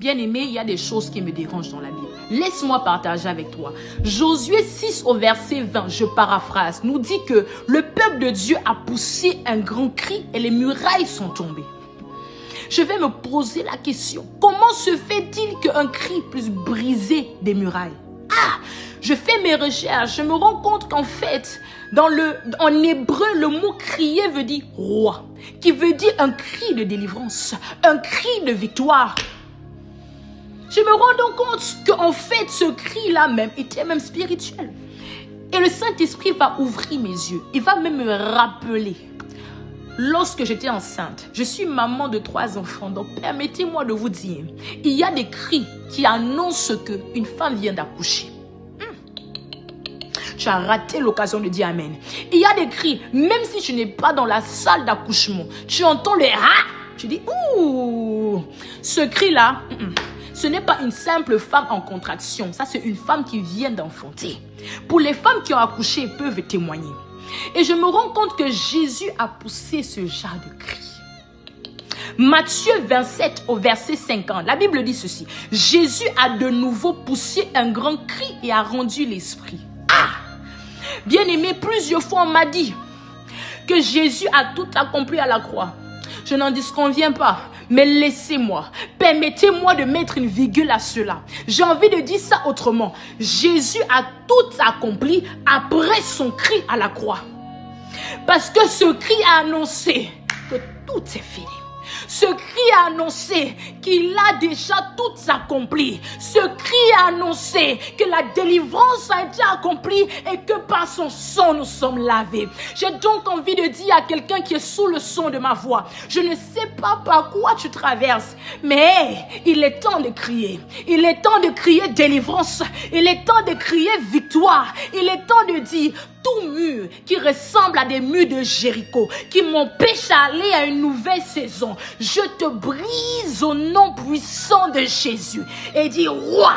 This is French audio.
Bien-aimé, il y a des choses qui me dérangent dans la Bible. Laisse-moi partager avec toi. Josué 6 au verset 20, je paraphrase, nous dit que le peuple de Dieu a poussé un grand cri et les murailles sont tombées. Je vais me poser la question, comment se fait-il qu'un cri puisse briser des murailles? Je fais mes recherches, je me rends compte qu'en fait, en hébreu, le mot crier veut dire roi, qui veut dire un cri de délivrance, un cri de victoire. Je me rends donc compte qu'en fait, ce cri-là même était même spirituel. Et le Saint-Esprit va ouvrir mes yeux, il va même me rappeler. Lorsque j'étais enceinte, je suis maman de 3 enfants, donc permettez-moi de vous dire, il y a des cris qui annoncent qu'une femme vient d'accoucher. Tu as raté l'occasion de dire amen. Il y a des cris, même si tu n'es pas dans la salle d'accouchement, tu entends le ah, tu dis ouh. Ce cri-là, ce n'est pas une simple femme en contraction, ça c'est une femme qui vient d'enfanter. Pour les femmes qui ont accouché, elles peuvent témoigner. Et je me rends compte que Jésus a poussé ce genre de cri. Matthieu 27 au verset 50, la Bible dit ceci. Jésus a de nouveau poussé un grand cri et a rendu l'esprit. Bien-aimé, plusieurs fois on m'a dit que Jésus a tout accompli à la croix. Je n'en disconviens pas, mais laissez-moi, permettez-moi de mettre une virgule à cela. J'ai envie de dire ça autrement. Jésus a tout accompli après son cri à la croix. Parce que ce cri a annoncé que tout est fini. Ce cri a annoncé qu'il a déjà tout accompli. Ce cri a annoncé que la délivrance a été accomplie et que par son sang nous sommes lavés. J'ai donc envie de dire à quelqu'un qui est sous le son de ma voix, je ne sais pas par quoi tu traverses, mais il est temps de crier. Il est temps de crier délivrance. Il est temps de crier victoire. Il est temps de dire tout mur qui ressemble à des murs de Jéricho, qui m'empêche d'aller à une nouvelle saison, je te brise au nom puissant de Jésus et dis roi.